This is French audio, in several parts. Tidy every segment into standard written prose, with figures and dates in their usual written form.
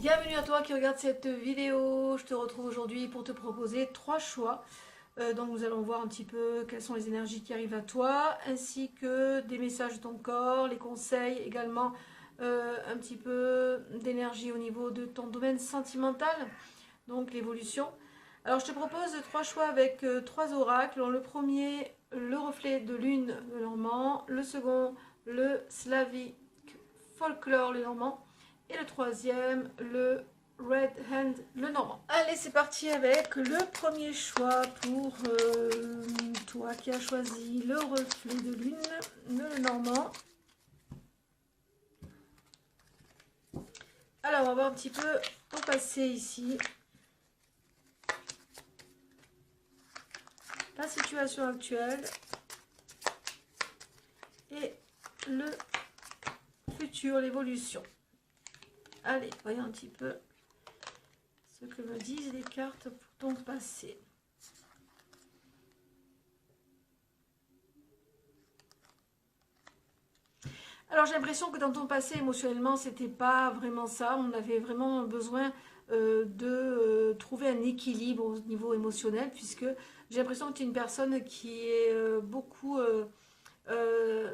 Bienvenue à toi qui regarde cette vidéo. Je te retrouve aujourd'hui pour te proposer 3 choix. Donc nous allons voir un petit peu quelles sont les énergies qui arrivent à toi, ainsi que des messages de ton corps, les conseils également, un petit peu d'énergie au niveau de ton domaine sentimental, donc l'évolution. Alors je te propose 3 choix avec 3 oracles. Donc, le premier, le reflet de lune, le normand. Le second, le slavique folklore, le normand. Et le troisième, le Red Hand, le normand. Allez, c'est parti avec le premier choix pour toi qui as choisi le reflet de lune, le normand. Alors, on va voir un petit peu au passé ici. La situation actuelle et le futur, l'évolution. Allez, voyons un petit peu ce que me disent les cartes pour ton passé. Alors j'ai l'impression que dans ton passé, émotionnellement, c'était pas vraiment ça. On avait vraiment besoin de trouver un équilibre au niveau émotionnel, puisque j'ai l'impression que tu es une personne qui est beaucoup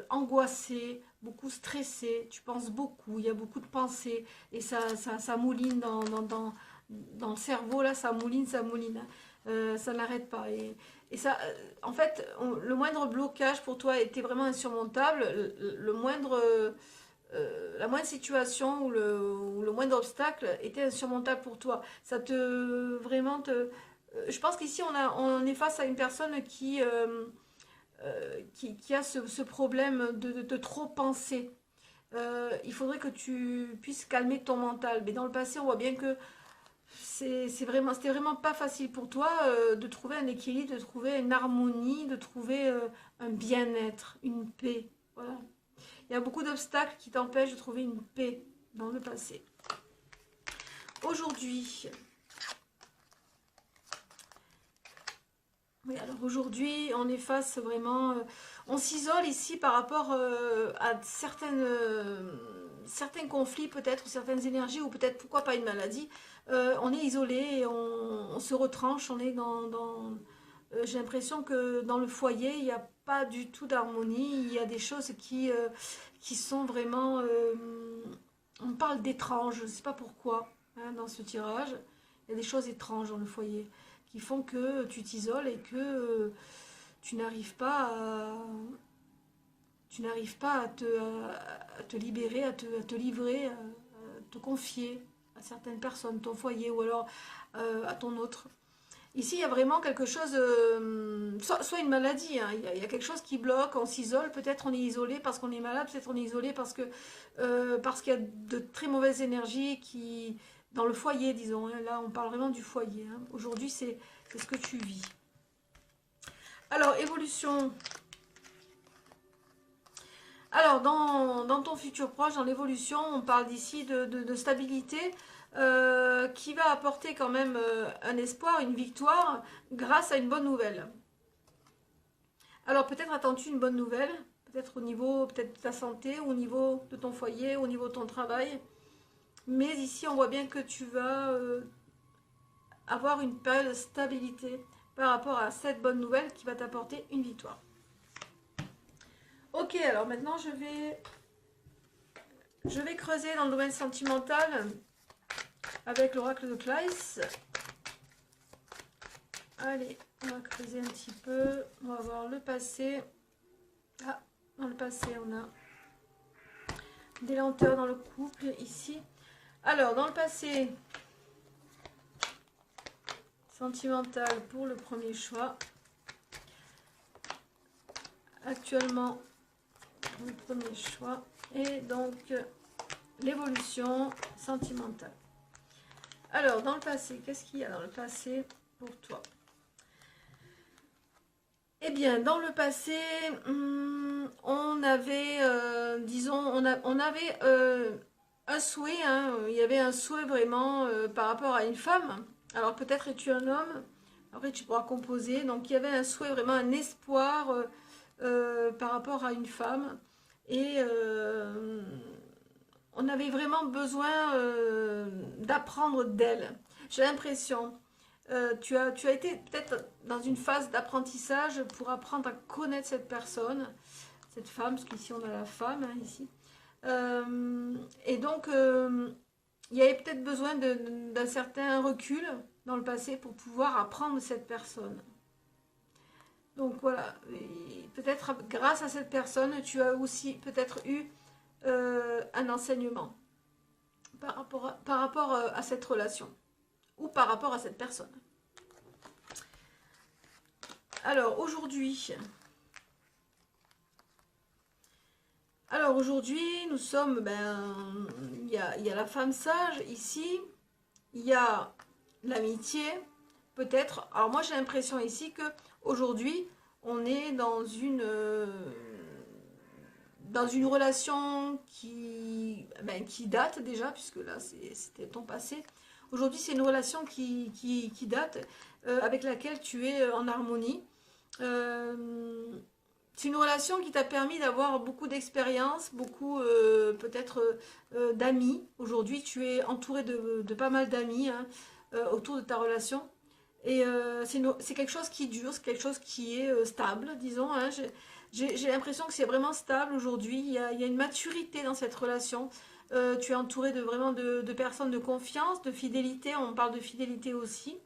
angoissée, beaucoup stressée, tu penses beaucoup, il y a beaucoup de pensées, et ça mouline dans le cerveau, là, ça mouline, ça n'arrête pas. Et ça, en fait, le moindre blocage pour toi était vraiment insurmontable, la moindre situation ou le moindre obstacle était insurmontable pour toi. Ça te, vraiment te... Je pense qu'ici, on est face à une personne qui a ce problème de trop penser. Il faudrait que tu puisses calmer ton mental. Mais dans le passé, on voit bien que c'était vraiment pas facile pour toi de trouver un équilibre, de trouver une harmonie, de trouver un bien-être, une paix. Voilà. Il y a beaucoup d'obstacles qui t'empêchent de trouver une paix dans le passé. Aujourd'hui, oui, alors aujourd'hui, on est face vraiment... on s'isole ici par rapport à certains conflits peut-être, ou certaines énergies, ou peut-être pourquoi pas une maladie. On est isolé et on se retranche, on est j'ai l'impression que dans le foyer, il n'y a pas du tout d'harmonie, il y a des choses qui sont vraiment... on parle d'étranges, je ne sais pas pourquoi, hein, dans ce tirage. Il y a des choses étranges dans le foyer qui font que tu t'isoles et que tu n'arrives pas à te libérer, à te livrer, à te confier à certaines personnes, ton foyer ou alors à ton autre. Ici, il y a vraiment quelque chose, soit une maladie, hein, il y a quelque chose qui bloque, on s'isole, peut-être on est isolé parce qu'on est malade, peut-être on est isolé parce qu'il y a de très mauvaises énergies dans le foyer, disons, hein, là on parle vraiment du foyer, hein. Aujourd'hui c'est ce que tu vis. Alors, évolution. Alors, dans ton futur proche, dans l'évolution, on parle d'ici de stabilité qui va apporter quand même un espoir, une victoire grâce à une bonne nouvelle. Alors, peut-être attends-tu une bonne nouvelle, peut-être au niveau de ta santé, au niveau de ton foyer, au niveau de ton travail. Mais ici, on voit bien que tu vas avoir une période de stabilité par rapport à cette bonne nouvelle qui va t'apporter une victoire. Ok, alors maintenant je vais creuser dans le domaine sentimental avec l'oracle de Kleiss. Allez, on va creuser un petit peu. On va voir le passé. Ah, dans le passé, on a des lenteurs dans le couple ici. Alors, dans le passé sentimental pour le premier choix. Actuellement, le premier choix. Et donc, l'évolution sentimentale. Alors, dans le passé, qu'est-ce qu'il y a dans le passé pour toi? Eh bien, dans le passé, on avait, disons, on avait un souhait, hein, il y avait un souhait vraiment par rapport à une femme. Alors, peut-être es-tu un homme, après tu pourras composer. Donc, il y avait un souhait, vraiment un espoir par rapport à une femme. Et on avait vraiment besoin d'apprendre d'elle. J'ai l'impression, tu as été peut-être dans une phase d'apprentissage pour apprendre à connaître cette personne, cette femme, parce qu'ici on a la femme, hein, ici. Et donc, il y avait peut-être besoin d'un certain recul dans le passé pour pouvoir apprendre cette personne. Donc voilà, peut-être grâce à cette personne, tu as aussi peut-être eu un enseignement par rapport à cette relation ou par rapport à cette personne. Alors aujourd'hui, nous sommes, il y a la femme sage ici, il y a l'amitié, peut-être. Alors moi j'ai l'impression ici que aujourd'hui on est dans une relation qui date déjà, puisque là c'était ton passé. Aujourd'hui c'est une relation qui date, avec laquelle tu es en harmonie. C'est une relation qui t'a permis d'avoir beaucoup d'expérience, beaucoup peut-être d'amis. Aujourd'hui, tu es entouré de pas mal d'amis, hein, autour de ta relation. Et c'est quelque chose qui dure, c'est quelque chose qui est stable, disons. Hein. J'ai l'impression que c'est vraiment stable aujourd'hui. Il y a une maturité dans cette relation. Tu es entouré vraiment de personnes de confiance, de fidélité. On parle de fidélité aussi.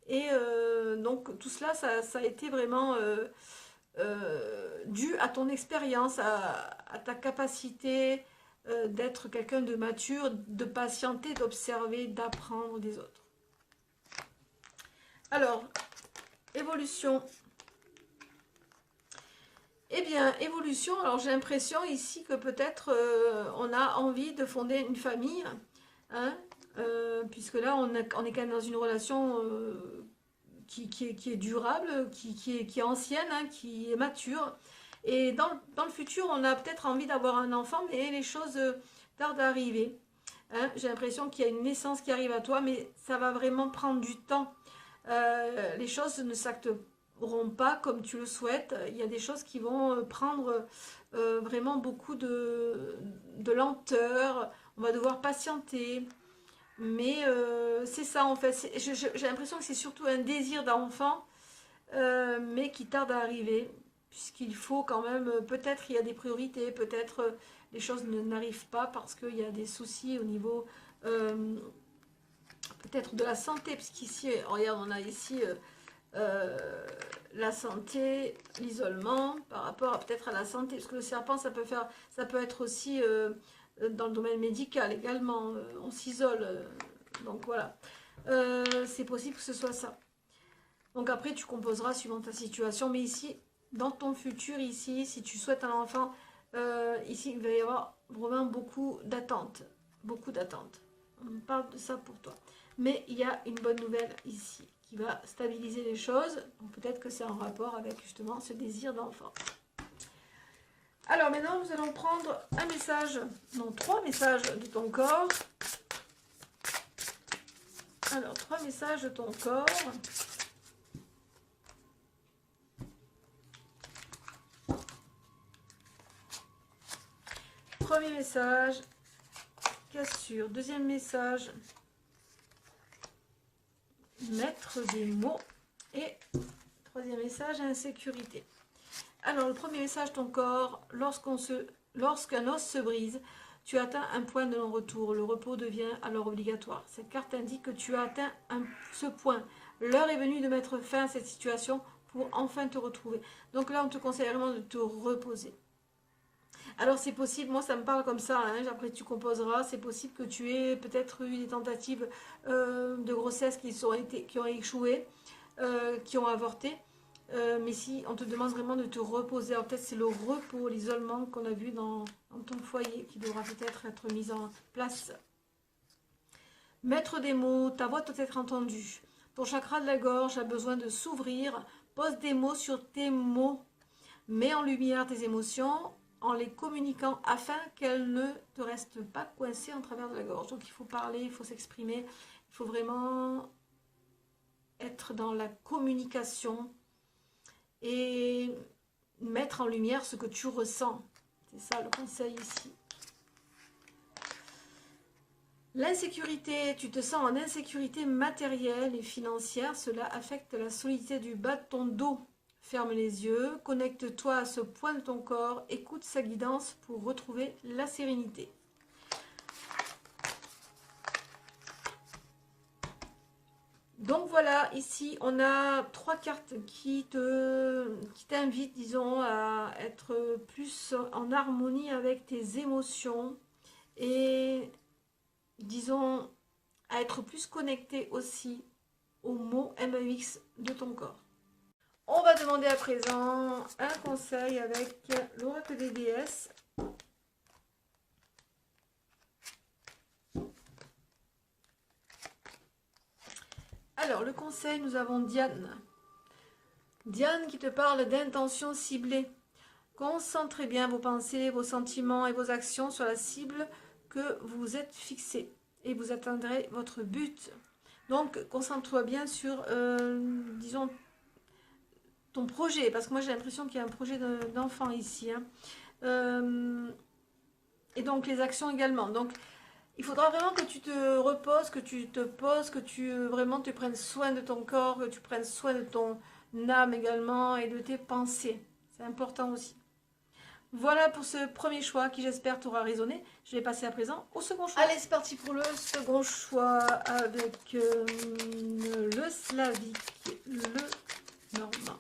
Et donc tout cela, ça a été vraiment dû à ton expérience, à ta capacité d'être quelqu'un de mature, de patienter, d'observer, d'apprendre des autres. Alors, évolution. Eh bien, évolution, alors j'ai l'impression ici que peut-être on a envie de fonder une famille, hein, puisque là on est quand même dans une relation qui est durable, qui est ancienne, hein, qui est mature. Et dans le futur, on a peut-être envie d'avoir un enfant, mais les choses tardent à arriver. Hein. J'ai l'impression qu'il y a une naissance qui arrive à toi, mais ça va vraiment prendre du temps. Les choses ne s'acteront pas comme tu le souhaites. Il y a des choses qui vont prendre vraiment beaucoup de lenteur. On va devoir patienter. Mais c'est ça en fait. J'ai l'impression que c'est surtout un désir d'enfant, mais qui tarde à arriver. Puisqu'il faut quand même, peut-être il y a des priorités, peut-être les choses n'arrivent pas parce qu'il y a des soucis au niveau peut-être de la santé. Puisqu'ici, regarde, on a ici la santé, l'isolement, par rapport peut-être à la santé. Parce que le serpent, ça peut être aussi dans le domaine médical également. On s'isole. Donc voilà. C'est possible que ce soit ça. Donc après, tu composeras suivant ta situation. Mais ici, dans ton futur, ici, si tu souhaites un enfant, ici, il va y avoir vraiment beaucoup d'attentes. Beaucoup d'attentes. On parle de ça pour toi. Mais il y a une bonne nouvelle ici qui va stabiliser les choses. Donc peut-être que c'est en rapport avec justement ce désir d'enfant. Alors maintenant, nous allons prendre un message, non, 3 messages de ton corps. Alors, 3 messages de ton corps. Premier message, cassure. Deuxième message, mettre des mots. Et troisième message, insécurité. Alors, le premier message, ton corps, lorsqu'un os se brise, tu atteins un point de non-retour. Le repos devient alors obligatoire. Cette carte indique que tu as atteint ce point. L'heure est venue de mettre fin à cette situation pour enfin te retrouver. Donc là, on te conseille vraiment de te reposer. Alors c'est possible, moi ça me parle comme ça, hein, après tu composeras, c'est possible que tu aies peut-être eu des tentatives de grossesse qui ont échoué, qui ont avorté. Mais si on te demande vraiment de te reposer, alors peut-être c'est le repos, l'isolement qu'on a vu dans ton foyer qui devra peut-être être mis en place. Mettre des mots, ta voix doit être entendue. Ton chakra de la gorge a besoin de s'ouvrir. Pose des mots sur tes mots. Mets en lumière tes émotions en les communiquant afin qu'elles ne te restent pas coincées en travers de la gorge. Donc il faut parler, il faut s'exprimer, il faut vraiment être dans la communication et mettre en lumière ce que tu ressens. C'est ça le conseil ici. L'insécurité, tu te sens en insécurité matérielle et financière, cela affecte la solidité du bas de ton dos. Ferme les yeux, connecte-toi à ce point de ton corps, écoute sa guidance pour retrouver la sérénité. Donc voilà, ici on a 3 cartes qui t'invitent, disons, à être plus en harmonie avec tes émotions et, disons, à être plus connecté aussi aux mots MEX de ton corps. On va demander à présent un conseil avec l'oracle des déesses. Alors, le conseil, nous avons Diane. Diane qui te parle d'intention ciblée. Concentrez bien vos pensées, vos sentiments et vos actions sur la cible que vous êtes fixée et vous atteindrez votre but. Donc, concentre-toi bien sur, disons, ton projet, parce que moi j'ai l'impression qu'il y a un projet d'enfant ici. Hein. Et donc les actions également. Donc, il faudra vraiment que tu te reposes, que tu te poses, que tu vraiment te prennes soin de ton corps, que tu prennes soin de ton âme également et de tes pensées. C'est important aussi. Voilà pour ce premier choix qui j'espère t'aura résonné. Je vais passer à présent au second choix. Allez, c'est parti pour le second choix avec le slavique, le normand.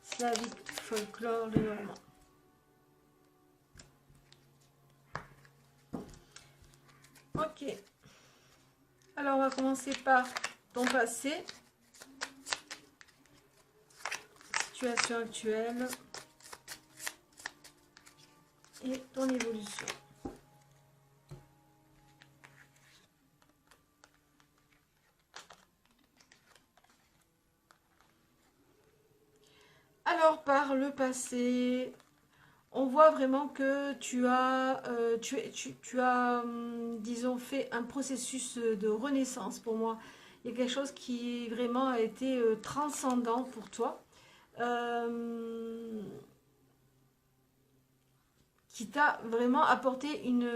Slavique, folklore, le normand. Ok. Alors, on va commencer par ton passé. Situation actuelle. Et ton évolution. Alors, par le passé, on voit vraiment que tu as, disons, fait un processus de renaissance pour moi. Il y a quelque chose qui vraiment a été transcendant pour toi. Qui t'a vraiment apporté une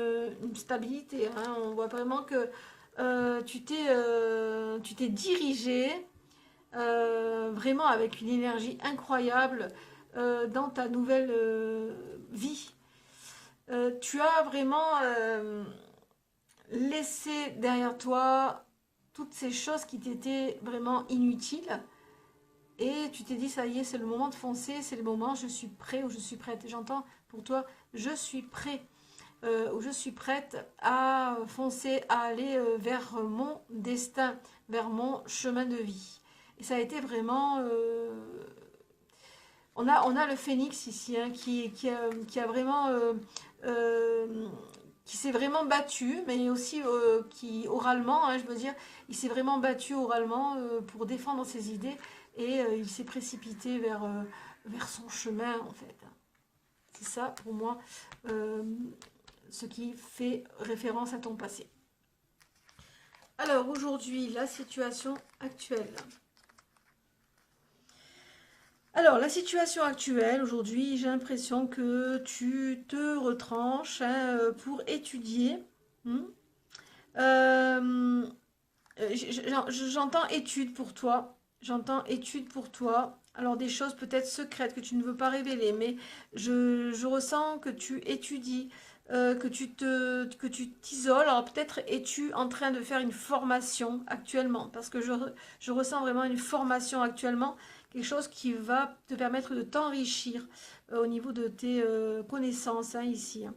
stabilité. Hein. On voit vraiment que tu t'es dirigé vraiment avec une énergie incroyable dans ta nouvelle vie. Tu as vraiment laissé derrière toi toutes ces choses qui t'étaient vraiment inutiles. Et tu t'es dit, ça y est, c'est le moment de foncer, c'est le moment, je suis prêt ou je suis prête. J'entends pour toi, je suis prêt ou je suis prête à foncer, à aller vers mon destin, vers mon chemin de vie. Et ça a été vraiment... on a le phénix ici hein, qui a vraiment... qui s'est vraiment battu, mais aussi qui oralement, hein, je veux dire, il s'est vraiment battu oralement pour défendre ses idées. Et il s'est précipité vers son chemin, en fait. C'est ça, pour moi, ce qui fait référence à ton passé. Alors, aujourd'hui, la situation actuelle. Alors, la situation actuelle, aujourd'hui, j'ai l'impression que tu te retranches hein, pour étudier. J'entends études pour toi. J'entends études pour toi. Alors des choses peut-être secrètes que tu ne veux pas révéler, mais je ressens que tu étudies, que tu t'isoles. Alors peut-être es-tu en train de faire une formation actuellement, parce que je ressens vraiment une formation actuellement, quelque chose qui va te permettre de t'enrichir au niveau de tes connaissances hein, ici. Hein.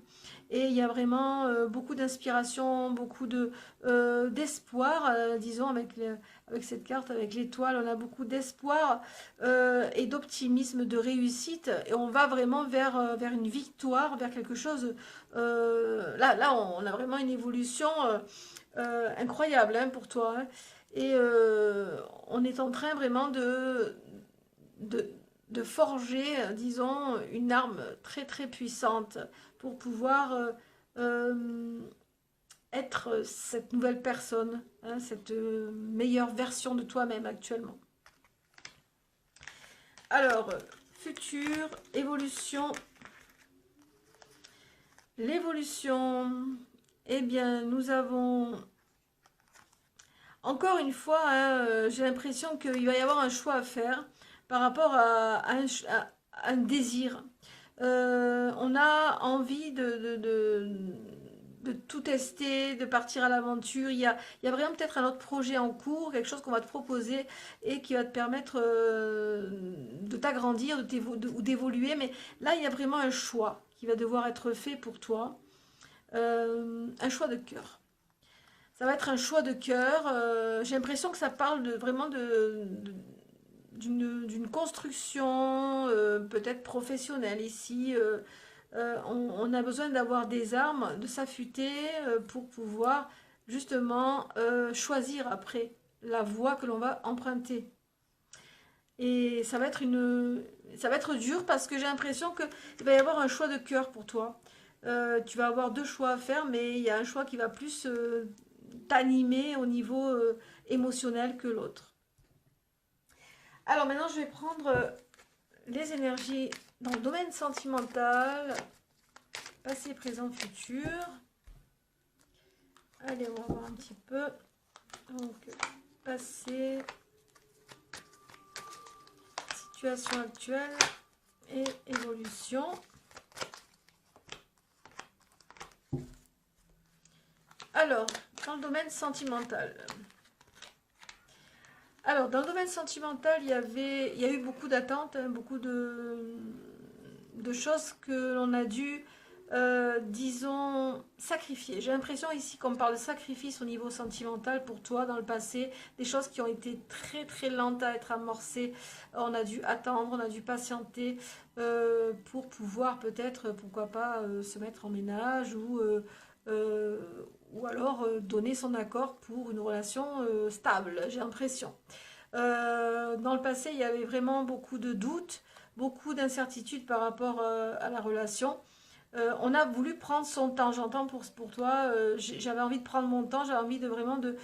Et il y a vraiment beaucoup d'inspiration, beaucoup d'espoir, disons, avec cette carte, avec l'étoile, on a beaucoup d'espoir et d'optimisme, de réussite. Et on va vraiment vers une victoire, vers quelque chose. Là, on a vraiment une évolution incroyable hein, pour toi. Hein. Et on est en train vraiment de forger, disons, une arme très très puissante pour pouvoir être cette nouvelle personne, hein, cette meilleure version de toi-même actuellement. Alors, futur, évolution. L'évolution, eh bien, nous avons, encore une fois, hein, j'ai l'impression qu'il va y avoir un choix à faire par rapport à un désir. On a envie de tout tester, de partir à l'aventure. Il y a vraiment peut-être un autre projet en cours, quelque chose qu'on va te proposer et qui va te permettre de t'agrandir ou d'évoluer. Mais là, il y a vraiment un choix qui va devoir être fait pour toi. Un choix de cœur. Ça va être un choix de cœur. J'ai l'impression que ça parle vraiment d'une construction peut-être professionnelle ici. On a besoin d'avoir des armes, de s'affûter pour pouvoir justement choisir après la voie que l'on va emprunter. Et ça va être dur parce que j'ai l'impression qu'il va y avoir un choix de cœur pour toi. Tu vas avoir deux choix à faire, mais il y a un choix qui va plus t'animer au niveau émotionnel que l'autre. Alors maintenant, je vais prendre les énergies dans le domaine sentimental, passé, présent, futur. Allez, on va voir un petit peu. Donc, passé, situation actuelle et évolution. Alors, dans le domaine sentimental. Alors, dans le domaine sentimental, il y a eu beaucoup d'attentes, hein, beaucoup de choses que l'on a dû, disons, sacrifier. J'ai l'impression ici qu'on parle de sacrifice au niveau sentimental pour toi dans le passé, des choses qui ont été très très lentes à être amorcées. On a dû attendre, on a dû patienter pour pouvoir peut-être, pourquoi pas, se mettre en ménage euh, ou alors donner son accord pour une relation stable, j'ai l'impression. Dans le passé, il y avait vraiment beaucoup de doutes, beaucoup d'incertitudes par rapport à la relation. On a voulu prendre son temps, j'entends pour toi, j'avais envie de prendre mon temps, j'avais envie de vraiment de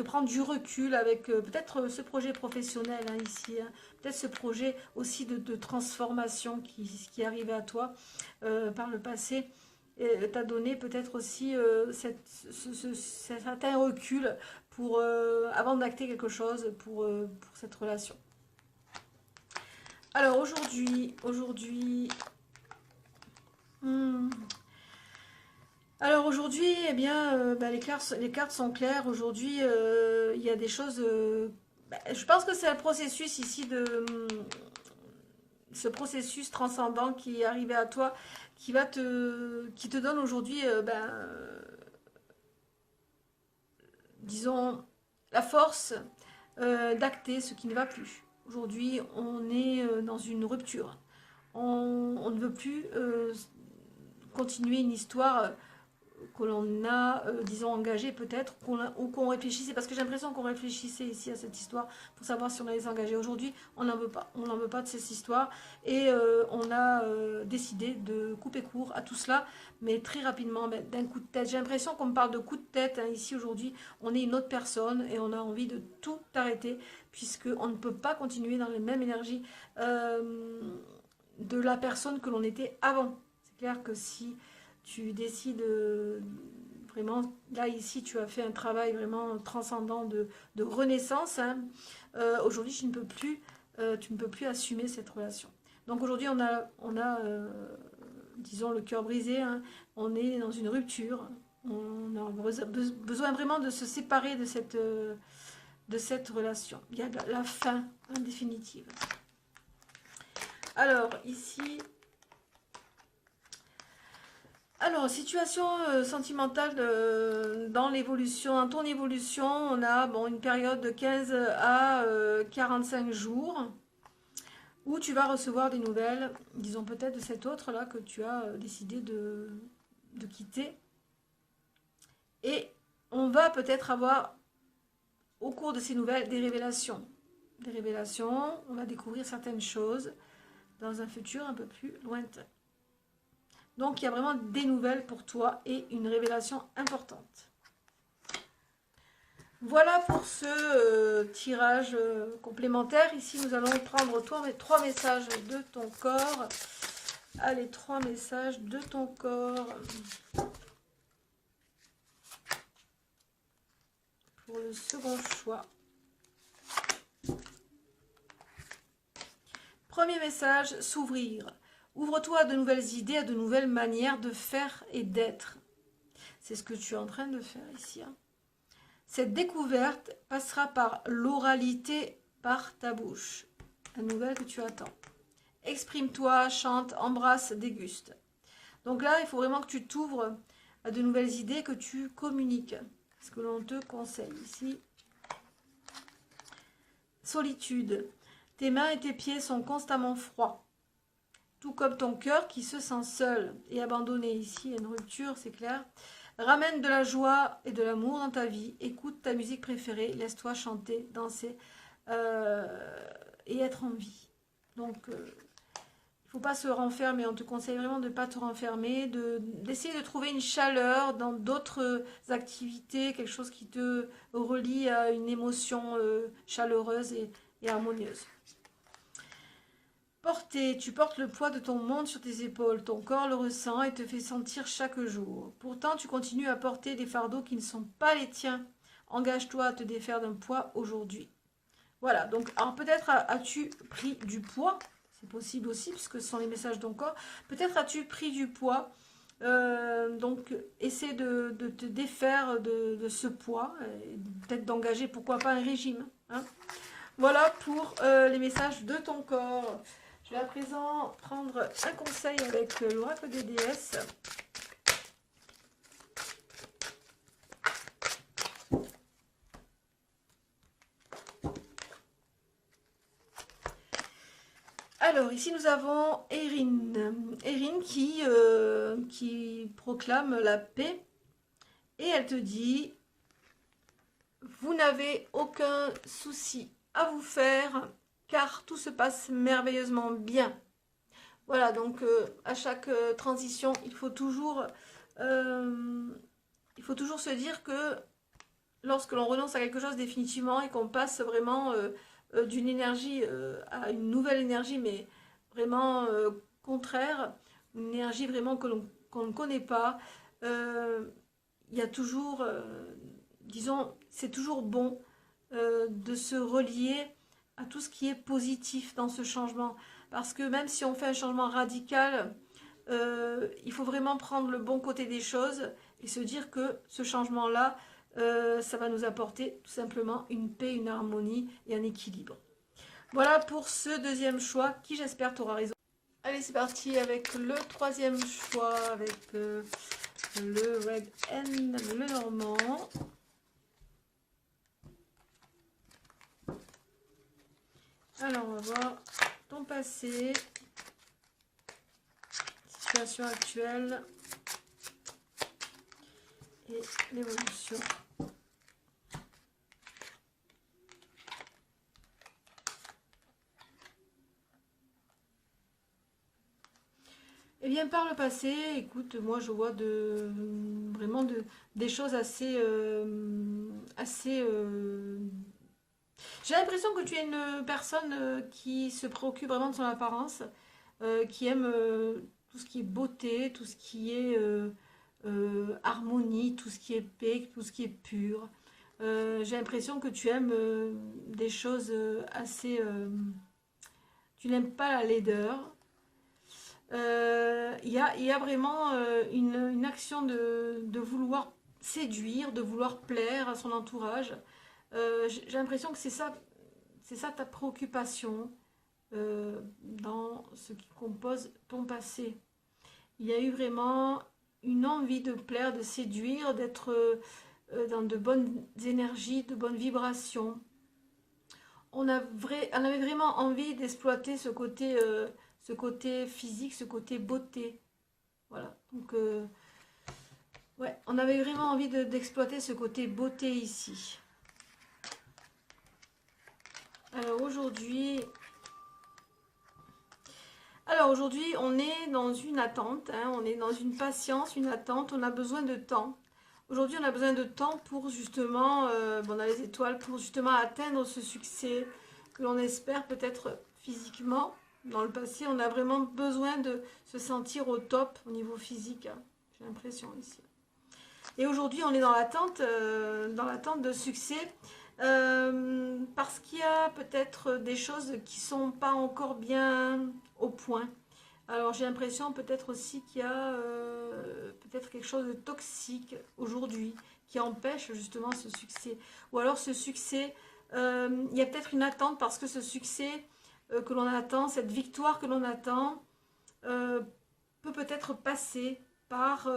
prendre du recul avec peut-être ce projet professionnel hein, ici, hein, peut-être ce projet aussi de transformation qui est arrivé à toi par le passé t'a donné peut-être aussi ce certain recul pour, avant d'acter quelque chose pour cette relation. Alors alors aujourd'hui, eh bien, bah, les cartes sont claires. Aujourd'hui, il y a des choses. Bah, je pense que c'est un processus ici ce processus transcendant qui est arrivé à toi, qui te donne aujourd'hui, disons, la force d'acter ce qui ne va plus. Aujourd'hui, on est dans une rupture. On ne veut plus continuer une histoire que l'on a, disons, engagée peut-être, ou qu'on réfléchissait, parce que j'ai l'impression qu'on réfléchissait ici à cette histoire pour savoir si on allait s'engager. Aujourd'hui, on n'en veut pas. On n'en veut pas de cette histoire. Et on a décidé de couper court à tout cela, mais très rapidement, d'un coup de tête. J'ai l'impression qu'on me parle de coup de tête. Hein, ici, aujourd'hui, on est une autre personne et on a envie de tout arrêter, puisqu'on ne peut pas continuer dans les mêmes énergies de la personne que l'on était avant. C'est clair que si tu décides vraiment, là ici tu as fait un travail vraiment transcendant de renaissance, hein. Aujourd'hui tu ne peux plus assumer cette relation. Donc aujourd'hui on a disons le cœur brisé, hein. On est dans une rupture, on a besoin vraiment de se séparer de cette relation. Il y a la fin en définitive. Alors ici, alors, situation sentimentale dans l'évolution, dans ton évolution, on a bon, une période de 15 à 45 jours où tu vas recevoir des nouvelles, disons peut-être de cet autre là que tu as décidé de quitter. Et on va peut-être avoir au cours de ces nouvelles des révélations. Des révélations, on va découvrir certaines choses dans un futur un peu plus lointain. Donc, il y a vraiment des nouvelles pour toi et une révélation importante. Voilà pour ce tirage complémentaire. Ici, nous allons prendre trois messages de ton corps. Allez, 3 messages de ton corps. pour le second choix. Premier message, s'ouvrir. Ouvre-toi à de nouvelles idées, à de nouvelles manières de faire et d'être. C'est ce que tu es en train de faire ici. Hein. Cette découverte passera par l'oralité, par ta bouche. La nouvelle que tu attends. Exprime-toi, chante, embrasse, déguste. Donc là, il faut vraiment que tu t'ouvres à de nouvelles idées, que tu communiques. C'est ce que l'on te conseille ici. Solitude. Tes mains et tes pieds sont constamment froids. Tout comme ton cœur qui se sent seul et abandonné. Ici, il y a une rupture, c'est clair. Ramène de la joie et de l'amour dans ta vie. Écoute ta musique préférée. Laisse-toi chanter, danser et être en vie. Donc, il ne faut pas se renfermer. On te conseille vraiment de ne pas te renfermer, d'essayer de trouver une chaleur dans d'autres activités, quelque chose qui te relie à une émotion chaleureuse et harmonieuse. Tu portes le poids de ton monde sur tes épaules, ton corps le ressent et te fait sentir chaque jour. Pourtant, tu continues à porter des fardeaux qui ne sont pas les tiens. Engage-toi à te défaire d'un poids aujourd'hui. Voilà, donc alors peut-être as-tu pris du poids, c'est possible aussi puisque ce sont les messages de ton corps. Peut-être as-tu pris du poids, donc essaie de te défaire de ce poids, peut-être d'engager pourquoi pas un régime. Hein. Voilà pour les messages de ton corps. Je vais à présent prendre un conseil avec l'oracle des déesses. Alors, ici nous avons Erin. Erin qui proclame la paix. Et elle te dit, vous n'avez aucun souci à vous faire, car tout se passe merveilleusement bien. Voilà, donc à chaque transition, il faut toujours se dire que lorsque l'on renonce à quelque chose définitivement et qu'on passe vraiment d'une énergie à une nouvelle énergie, mais vraiment contraire, une énergie vraiment qu'on ne connaît pas, il y a toujours, disons, c'est toujours bon de se relier à tout ce qui est positif dans ce changement. Parce que même si on fait un changement radical, il faut vraiment prendre le bon côté des choses et se dire que ce changement-là, ça va nous apporter tout simplement une paix, une harmonie et un équilibre. Voilà pour ce deuxième choix qui, j'espère, t'aura raison. Allez, c'est parti avec le troisième choix, avec le Red N, le Normand. Alors, on va voir ton passé, situation actuelle et l'évolution. Eh bien, par le passé, écoute, moi je vois vraiment des choses assez... J'ai l'impression que tu es une personne qui se préoccupe vraiment de son apparence, qui aime tout ce qui est beauté, tout ce qui est harmonie, tout ce qui est paix, tout ce qui est pur. J'ai l'impression que tu aimes des choses assez... tu n'aimes pas la laideur. Il y a vraiment une action de vouloir séduire, de vouloir plaire à son entourage. J'ai l'impression que c'est ça ta préoccupation dans ce qui compose ton passé. Il y a eu vraiment une envie de plaire, de séduire, d'être dans de bonnes énergies, de bonnes vibrations. On avait vraiment envie d'exploiter ce côté physique, ce côté beauté. Voilà, donc ouais, on avait vraiment envie d'exploiter ce côté beauté ici. Alors aujourd'hui, on est dans une attente, hein, on est dans une patience, une attente, on a besoin de temps. Aujourd'hui, on a besoin de temps pour justement, on a les étoiles, pour justement atteindre ce succès que l'on espère peut-être physiquement. Dans le passé, on a vraiment besoin de se sentir au top au niveau physique, hein, j'ai l'impression ici. Et aujourd'hui, on est dans l'attente de succès, parce qu'il y a peut-être des choses qui sont pas encore bien au point. Alors j'ai l'impression peut-être aussi qu'il y a peut-être quelque chose de toxique aujourd'hui qui empêche justement ce succès. Ou alors ce succès, il y a peut-être une attente parce que ce succès que l'on attend, cette victoire que l'on attend, euh, peut peut-être passer par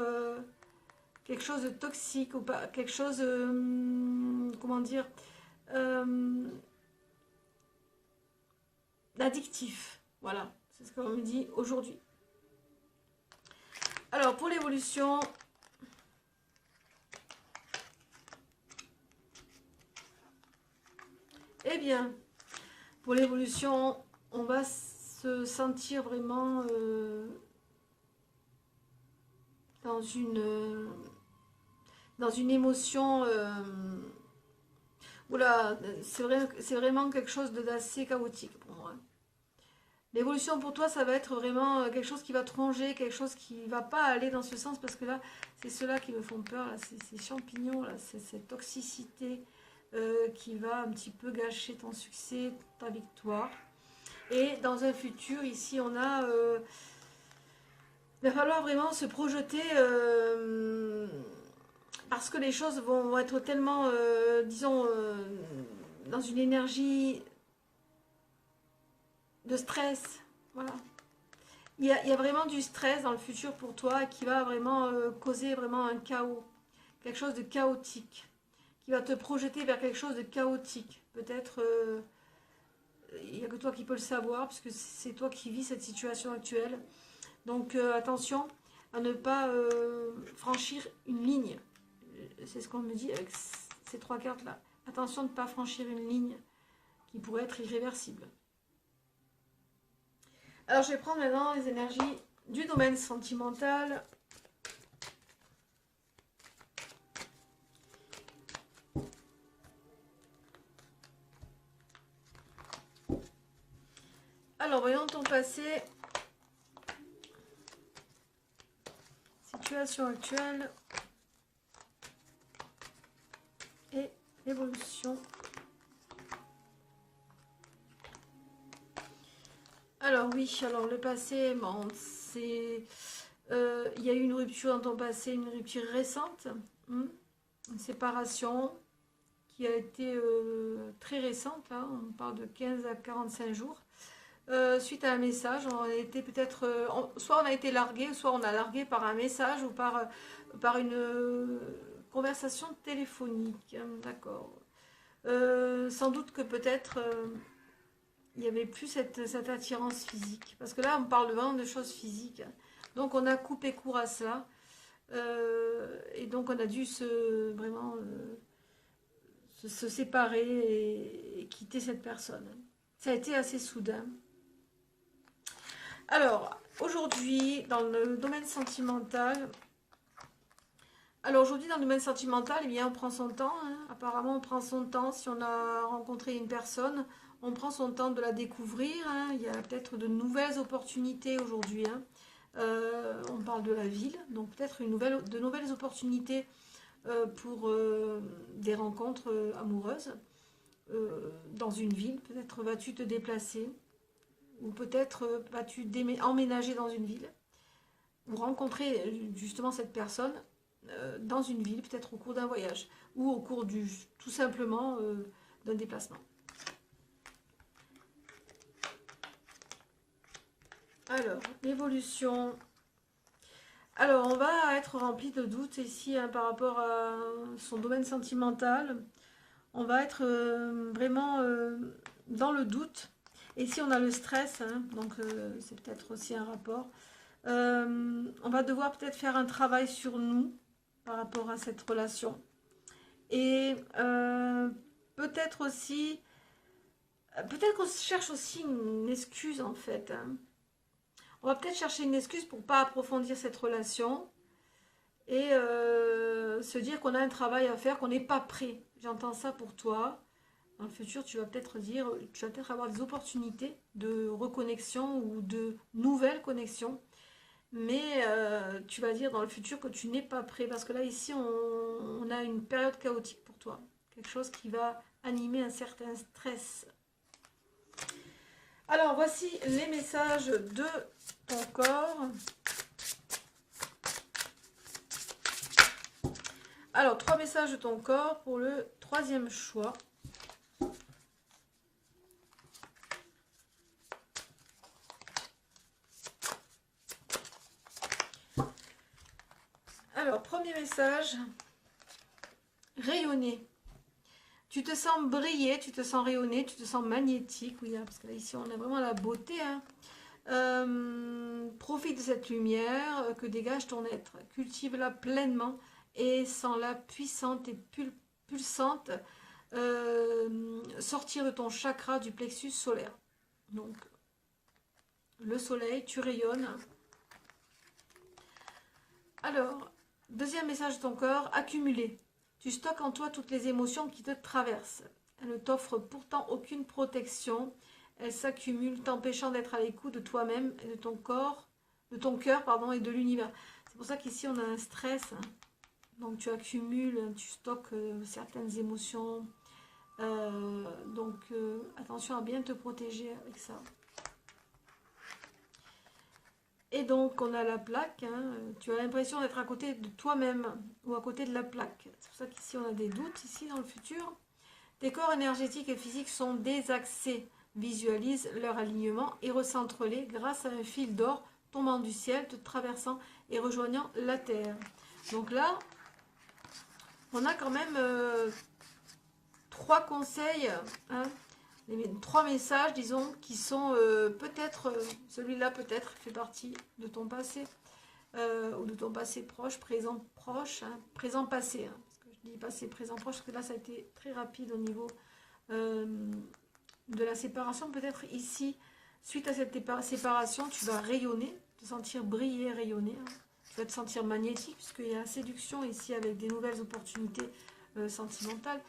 quelque chose de toxique ou pas, quelque chose, comment dire, euh, d'addictif. Voilà, c'est ce qu'on me dit aujourd'hui. Alors pour l'évolution, eh bien, pour l'évolution, on va se sentir vraiment dans une émotion. Oula, c'est vraiment quelque chose d'assez chaotique pour moi. L'évolution pour toi, ça va être vraiment quelque chose qui va te ronger, quelque chose qui va pas aller dans ce sens, parce que là, c'est ceux-là qui me font peur, là, ces champignons, là, c'est cette toxicité qui va un petit peu gâcher ton succès, ta victoire. Et dans un futur, ici, on a... il va falloir vraiment se projeter, parce que les choses vont être tellement, disons, dans une énergie de stress. Voilà. Il y a vraiment du stress dans le futur pour toi qui va vraiment causer vraiment un chaos. Quelque chose de chaotique. Qui va te projeter vers quelque chose de chaotique. Peut-être, il n'y a que toi qui peux le savoir, puisque c'est toi qui vis cette situation actuelle. Donc attention à ne pas franchir une ligne. C'est ce qu'on me dit avec ces trois cartes-là. Attention de ne pas franchir une ligne qui pourrait être irréversible. Alors je vais prendre maintenant les énergies du domaine sentimental. Alors voyons ton passé. Situation actuelle. Et l'évolution. Alors oui, alors le passé, bon, c'est... il y a eu une rupture dans ton passé, une rupture récente. Une séparation qui a été très récente, là, on parle de 15 à 45 jours. Suite à un message, on a été peut-être... soit on a été largué, soit on a largué par un message ou par une conversation téléphonique. D'accord. Sans doute que peut-être il n'y avait plus cette attirance physique. Parce que là, on parle vraiment de choses physiques. Donc on a coupé court à cela. Et donc on a dû vraiment se séparer et quitter cette personne. Ça a été assez soudain. Alors, aujourd'hui, dans le domaine sentimental, eh bien, on prend son temps. Hein. Apparemment, on prend son temps. Si on a rencontré une personne, on prend son temps de la découvrir. Hein. Il y a peut-être de nouvelles opportunités aujourd'hui. Hein. On parle de la ville, donc peut-être de nouvelles opportunités pour des rencontres amoureuses dans une ville. Peut-être vas-tu te déplacer. Ou peut-être vas-tu emménager dans une ville, ou rencontrer justement cette personne dans une ville, peut-être au cours d'un voyage, ou au cours tout simplement d'un déplacement. Alors, l'évolution. Alors, on va être rempli de doutes ici hein, par rapport à son domaine sentimental. On va être vraiment dans le doute. Et ici, on a le stress, hein, donc c'est peut-être aussi un rapport. On va devoir peut-être faire un travail sur nous par rapport à cette relation. Et peut-être aussi, peut-être qu'on cherche aussi une excuse en fait. Hein. On va peut-être chercher une excuse pour ne pas approfondir cette relation et se dire qu'on a un travail à faire, qu'on n'est pas prêt. J'entends ça pour toi. Dans le futur, tu vas peut-être avoir des opportunités de reconnexion ou de nouvelles connexions. mais tu vas dire dans le futur que tu n'es pas prêt, parce que là, ici, on a une période chaotique pour toi. Quelque chose qui va animer un certain stress. Alors, voici les messages de ton corps. Alors, 3 messages de ton corps pour le 3e choix. Alors, premier message, rayonner. Tu te sens briller, tu te sens rayonner, tu te sens magnétique. Oui, parce que là, ici, on a vraiment la beauté. Hein. Profite de cette lumière que dégage ton être. Cultive-la pleinement et sens-la puissante et pulsante. Sortir de ton chakra du plexus solaire. Donc, le soleil, tu rayonnes. Alors, deuxième message de ton corps, accumuler. Tu stockes en toi toutes les émotions qui te traversent. Elles ne t'offrent pourtant aucune protection. Elles s'accumulent, t'empêchant d'être à l'écoute de toi-même et de ton corps, de ton cœur, pardon, et de l'univers. C'est pour ça qu'ici on a un stress. Hein. Donc tu accumules, tu stockes certaines émotions. Attention à bien te protéger avec ça. Et donc, on a la plaque. Hein. Tu as l'impression d'être à côté de toi-même ou à côté de la plaque. C'est pour ça qu'ici, on a des doutes, ici, dans le futur. Tes corps énergétiques et physiques sont désaxés. Visualise leur alignement et recentre-les grâce à un fil d'or tombant du ciel, te traversant et rejoignant la terre. Donc là, on a quand même 3 conseils, hein, 3 messages, disons, qui sont peut-être, celui-là peut-être fait partie de ton passé, ou de ton passé proche, présent proche, hein, présent passé, hein, parce que je dis passé, présent proche, parce que là ça a été très rapide au niveau de la séparation. Peut-être ici, suite à cette séparation, tu vas rayonner, te sentir briller, rayonner, hein. Tu vas te sentir magnétique, puisqu'il y a la séduction ici avec des nouvelles opportunités sentimentales.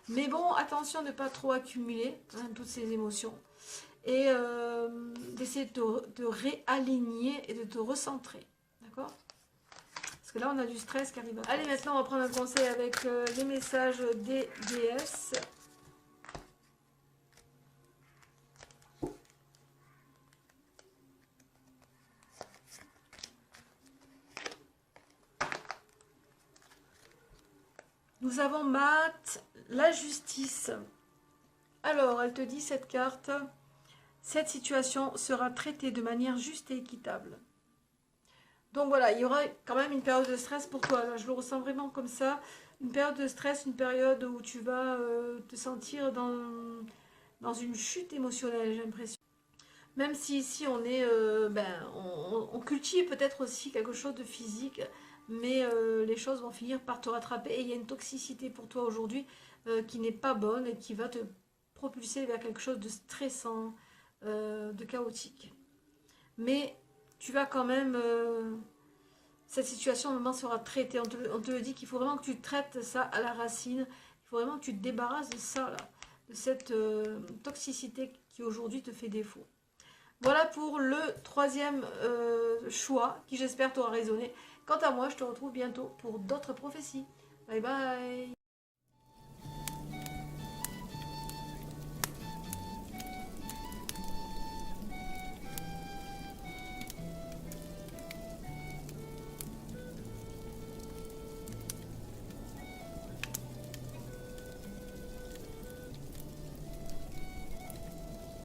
Mais bon, attention de ne pas trop accumuler hein, toutes ces émotions. Et d'essayer de te réaligner et de te recentrer. D'accord? Parce que là, on a du stress qui arrive. Allez, maintenant, on va prendre un conseil avec les messages des déesses. Nous avons Maat, la justice. Alors, elle te dit cette carte, cette situation sera traitée de manière juste et équitable. Donc voilà, il y aura quand même une période de stress pour toi. Là, je le ressens vraiment comme ça. Une période de stress, une période où tu vas te sentir dans une chute émotionnelle, j'ai l'impression. Même si ici on est, on cultive peut-être aussi quelque chose de physique, mais les choses vont finir par te rattraper. Et il y a une toxicité pour toi aujourd'hui qui n'est pas bonne et qui va te propulser vers quelque chose de stressant, de chaotique. Mais tu vas quand même... cette situation, au moment, sera traitée. On te le dit qu'il faut vraiment que tu traites ça à la racine. Il faut vraiment que tu te débarrasses de ça, là, de cette toxicité qui aujourd'hui te fait défaut. Voilà pour le 3e choix qui, j'espère, t'aura résonné. Quant à moi, je te retrouve bientôt pour d'autres prophéties. Bye bye.